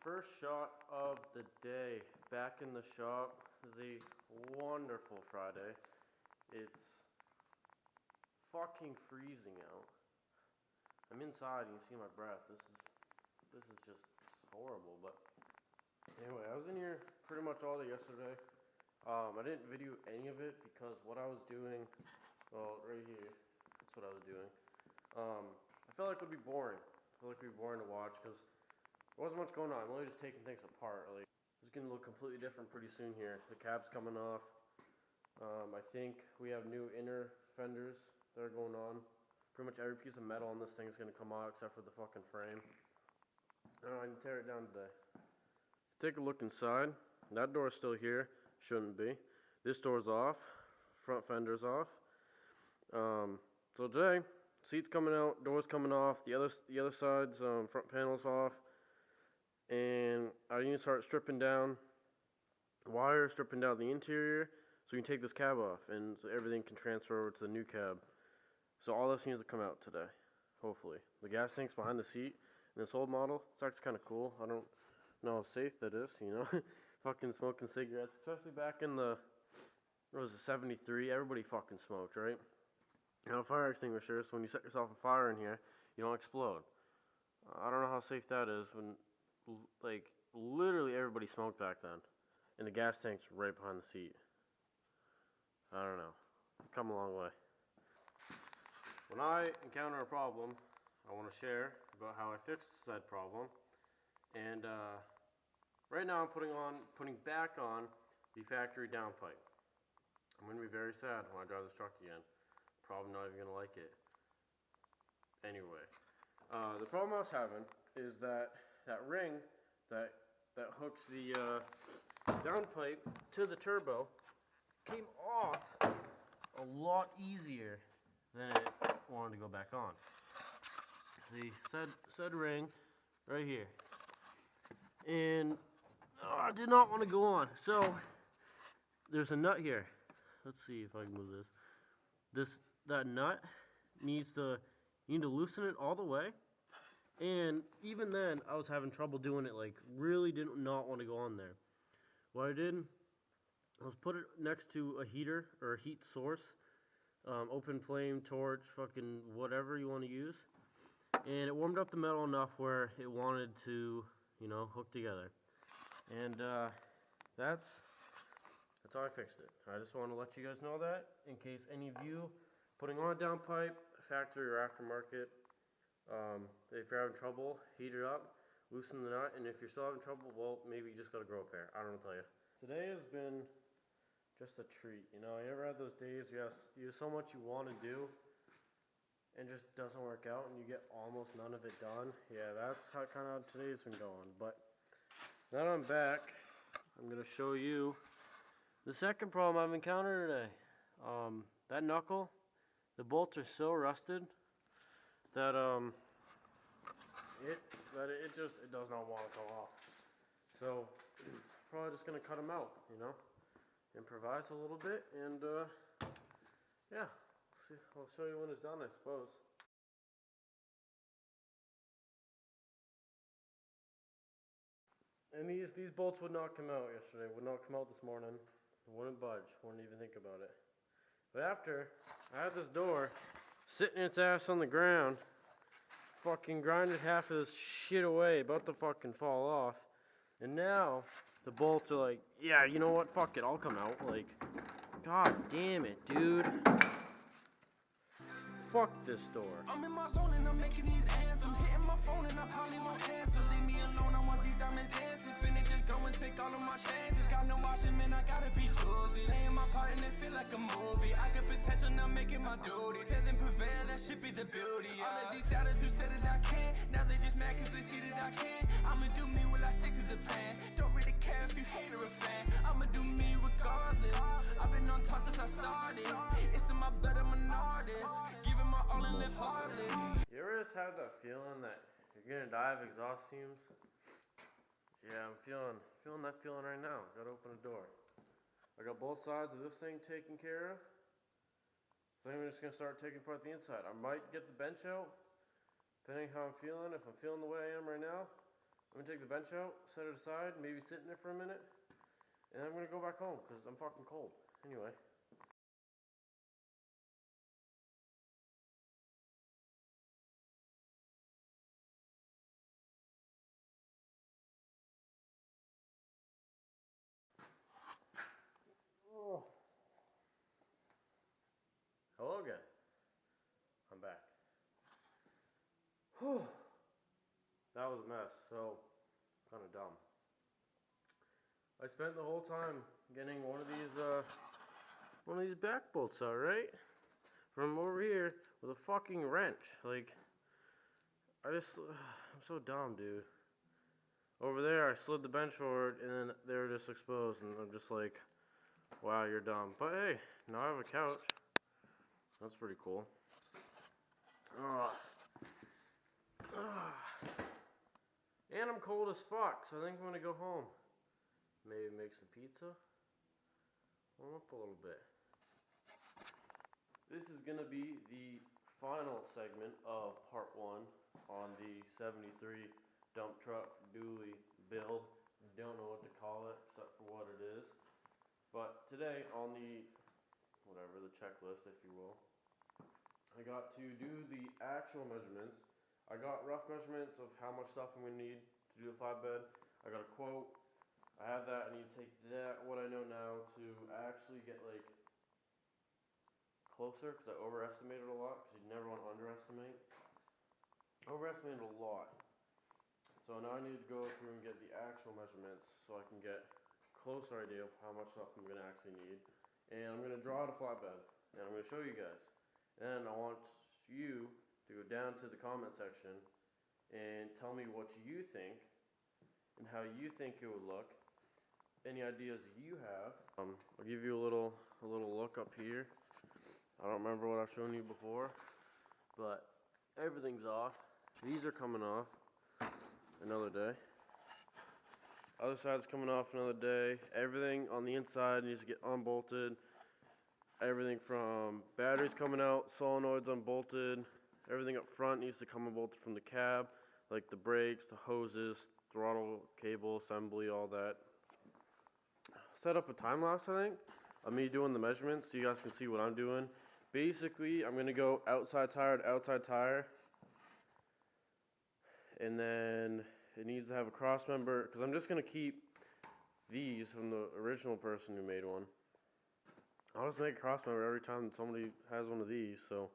First shot of the day. Back in the shop. It's a wonderful Friday. It's fucking freezing out. I'm inside, you can see my breath. This is just horrible, but anyway, I was in here pretty much all day yesterday. I didn't video any of it because what I was doing, well, right here, that's what I was doing. I felt like it would be boring. I felt like it would be boring to watch because there wasn't much going on. I'm only just taking things apart. Like, it's going to look completely different pretty soon here. The cab's coming off. I think we have new inner fenders that are going on. Pretty much every piece of metal on this thing is going to come out except for the fucking frame. I can tear it down today. Take a look inside. That door's still here. Shouldn't be. This door's off. Front fender's off. So today, seat's coming out, door's coming off, the other side's front panel's off, and I need to start stripping down wire, stripping down the interior, so we can take this cab off, and so everything can transfer over to the new cab. So all this needs to come out today, hopefully. The gas tank's behind the seat in this old model. It's actually kind of cool. I don't know how safe that is, you know. Fucking smoking cigarettes, especially back in the, what was it, 73, everybody fucking smoked, right? You know, fire extinguisher, so when you set yourself on fire in here, you don't explode. I don't know how safe that is when, like, literally everybody smoked back then. And the gas tank's right behind the seat. I don't know. We've come a long way. When I encounter a problem, I want to share about how I fixed said problem. And right now I'm putting back on the factory downpipe. I'm going to be very sad when I drive this truck again. Probably not even going to like it. Anyway, the problem I was having is that ring that hooks the downpipe to the turbo came off a lot easier than it wanted to go back on. See, said ring right here. And I did not want to go on. So there's a nut here. Let's see if I can move this. That nut you need to loosen it all the way. And even then, I was having trouble doing it. Like, really did not want to go on there. What I did was put it next to a heater or a heat source, open flame, torch, fucking whatever you want to use, and it warmed up the metal enough where it wanted to, you know, hook together. And that's how I fixed it. I just want to let you guys know that in case any of you putting on a downpipe, factory or aftermarket, if you're having trouble, heat it up, loosen the nut, and if you're still having trouble, well, maybe you just gotta grow a pair. I don't know what to tell you. Today has been just a treat. You know, you ever had those days you have so much you want to do and just doesn't work out and you get almost none of it done? Yeah, that's how kind of today's been going. But now that I'm back, I'm gonna show you the second problem I've encountered today. That knuckle, the bolts are so rusted that it does not want to come off. So probably just gonna cut them out, you know, improvise a little bit, and yeah, see, I'll show you when it's done, I suppose. And these bolts would not come out yesterday, would not come out this morning. It wouldn't budge, wouldn't even think about it. But after I had this door sitting its ass on the ground, fucking grinded half of this shit away, about to fucking fall off. And now the bolts are like, yeah, you know what? Fuck it, I'll come out. Like, god damn it, dude. Fuck this door. I'm in my zone and I'm making these anthems. Hitting my phone and I probably won't answer. Leave me alone, I want these diamonds dancing. Finna just go and take all of my chances. Got no option, man, I gotta be choosy. Playing my part and it feel like a movie. I got potential, now making my duty. Better than prevail, that should be the beauty. All of these doubters who said that I can't, now they just mad cause they see that I can't. I'ma do me, will I stick to the plan? Don't really care if you hate or a fan. I'ma do me regardless. I've been on top since I started. It's in my blood, I'm an artist. Giving my all and live heartless. You ever just have that feeling that you're gonna die of exhaust fumes? Yeah, I'm feeling that feeling right now. Gotta open a door. I got both sides of this thing taken care of. So I'm just gonna start taking apart the inside. I might get the bench out, depending how I'm feeling. If I'm feeling the way I am right now, I'm gonna take the bench out, set it aside, maybe sit in it for a minute, and I'm gonna go back home because I'm fucking cold. Anyway. Oh. Hello again. I'm back. Whew. That was a mess, so kind of dumb. I spent the whole time getting one of these back bolts out, right? From over here with a fucking wrench. Like, I'm so dumb, dude. Over there, I slid the bench forward, and then they were just exposed, and I'm just like, wow, you're dumb. But hey, now I have a couch. That's pretty cool. Ugh. Ugh. And I'm cold as fuck, so I think I'm gonna go home. Maybe make some pizza. Warm up a little bit. This is gonna be the final segment of part 1 on the 73 dump truck dually build. Don't know what to call it except for what it is. But today on the checklist, if you will, I got to do the actual measurements. I got rough measurements of how much stuff I'm gonna need to do the flatbed. I got a quote. I have that. I need to take that, what I know now, to actually get like closer, because I overestimated a lot, because you never want to underestimate. Overestimated a lot. So now I need to go through and get the actual measurements so I can get a closer idea of how much stuff I'm going to actually need. And I'm going to draw out a flatbed, and I'm going to show you guys. And I want you to go down to the comment section and tell me what you think and how you think it would look. Any ideas you have. I'll give you a little look up here. I don't remember what I've shown you before, but everything's off. These are coming off another day. Other side's coming off another day. Everything on the inside needs to get unbolted. Everything from batteries coming out, solenoids unbolted. Everything up front needs to come unbolted from the cab, like the brakes, the hoses, throttle, cable, assembly, all that. Set up a time lapse, I think, of me doing the measurements so you guys can see what I'm doing. Basically, I'm going to go outside tire to outside tire, and then it needs to have a cross member, because I'm just going to keep these from the original person who made one. I'll just make a cross member every time somebody has one of these, so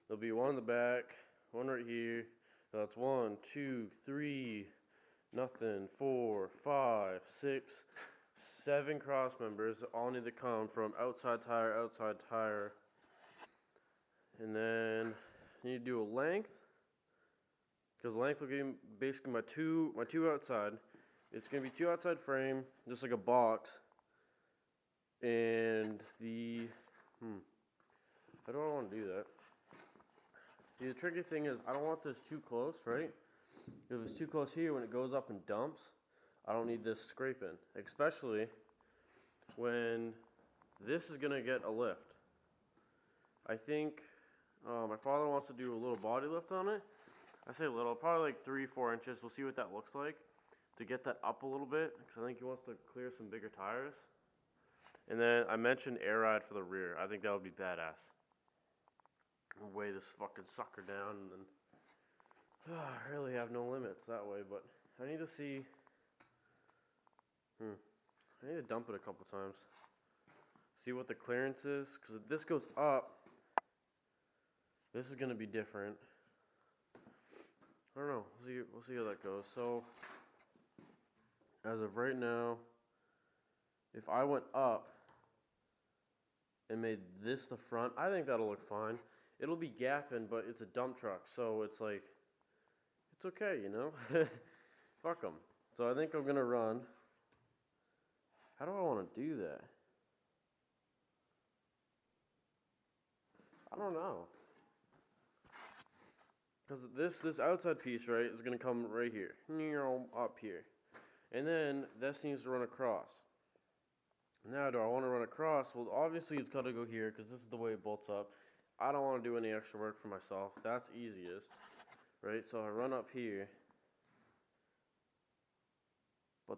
there'll be one in the back, one right here. So that's 1, 2, 3, nothing, 4, 5, 6, 7 cross members that all need to come from outside tire. And then you need to do a length, because length will be basically my two outside. It's going to be 2 outside frame, just like a box. And the, how do I want to do that? See, the tricky thing is I don't want this too close, right? If it's too close here, when it goes up and dumps, I don't need this scraping, especially when this is going to get a lift. I think my father wants to do a little body lift on it. I say little, probably like 3-4 inches. We'll see what that looks like to get that up a little bit, because I think he wants to clear some bigger tires. And then I mentioned air ride for the rear. I think that would be badass. Weigh this fucking sucker down, and then I really have no limits that way. But I need to see. I need to dump it a couple times. See what the clearance is, because if this goes up, this is going to be different. I don't know. We'll see how that goes. So, as of right now, if I went up and made this the front, I think that'll look fine. It'll be gapping, but it's a dump truck, so it's like, it's okay, you know? Fuck them. So I think I'm going to run. How do I want to do that? I don't know. Because this outside piece, right, is going to come right here. Up here. And then this needs to run across. Now, do I want to run across? Well, obviously it's got to go here, because this is the way it bolts up. I don't want to do any extra work for myself. That's easiest. Right? So I run up here.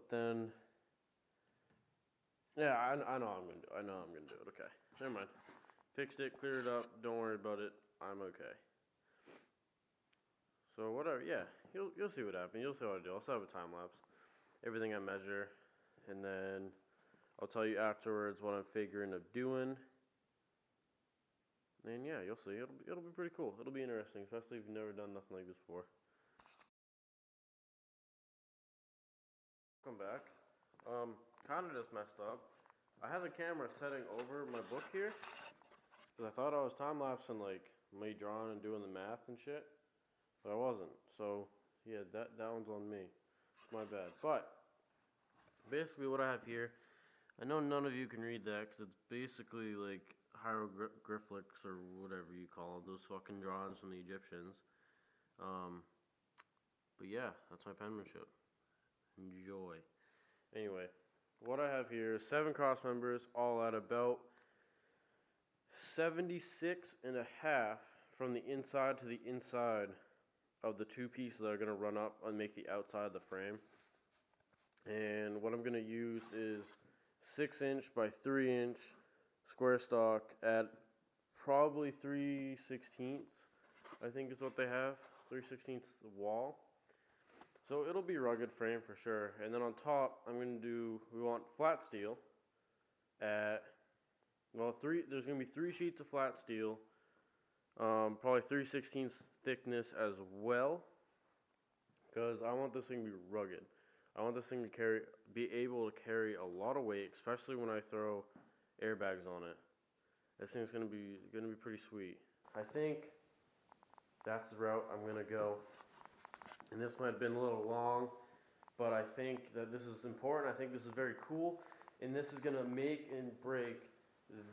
But then, yeah, I know I'm gonna do it. I know I'm gonna do it. Okay, never mind. Fixed it, cleared it up. Don't worry about it. I'm okay. So whatever, yeah, you'll see what happens. You'll see what I do. I'll set up a time lapse, everything I measure, and then I'll tell you afterwards what I'm figuring of doing. And yeah, you'll see. It'll be pretty cool. It'll be interesting, especially if you've never done nothing like this before. Welcome back. Kind of just messed up. I had the camera setting over my book here, because I thought I was time-lapsing, like, me drawing and doing the math and shit, but I wasn't. So, yeah, that one's on me. It's my bad. But, basically what I have here, I know none of you can read that, because it's basically, like, hieroglyphics, or whatever you call them, those fucking drawings from the Egyptians. But yeah, that's my penmanship. Enjoy. Anyway, what I have here is 7 cross members, all at about 76.5 from the inside to the inside of the 2 pieces that are going to run up and make the outside of the frame. And what I'm going to use is 6-inch by 3-inch square stock at probably 3/16, I think is what they have, 3/16 wall. So it'll be rugged frame for sure. And then on top, we want flat steel at, well, there's going to be 3 sheets of flat steel, probably 3/16 thickness as well, because I want this thing to be rugged. I want this thing to be able to carry a lot of weight, especially when I throw airbags on it. This thing's going to be pretty sweet. I think that's the route I'm going to go. And this might have been a little long, but I think that this is important. I think this is very cool, and this is going to make and break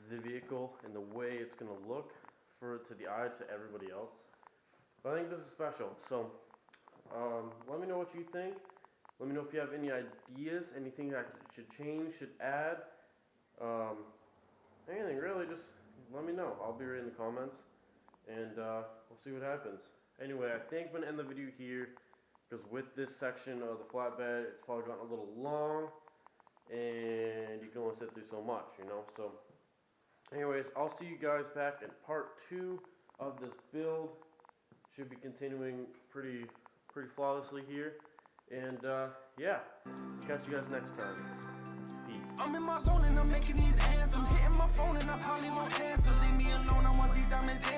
the vehicle and the way it's going to look to the eye to everybody else. But I think this is special. So let me know what you think. Let me know if you have any ideas, anything that should change, should add, anything really. Just let me know. I'll be reading the comments, and we'll see what happens. Anyway, I think I'm going to end the video here, because with this section of the flatbed, it's probably gotten a little long, and you can only sit through so much, you know. So anyways, I'll see you guys back in part 2 of this build. Should be continuing pretty flawlessly here. And yeah, catch you guys next time. Peace. I'm in my zone and I'm making these anthems. Hitting my phone and I probably won't answer. Leave me alone, I want these diamonds dancing.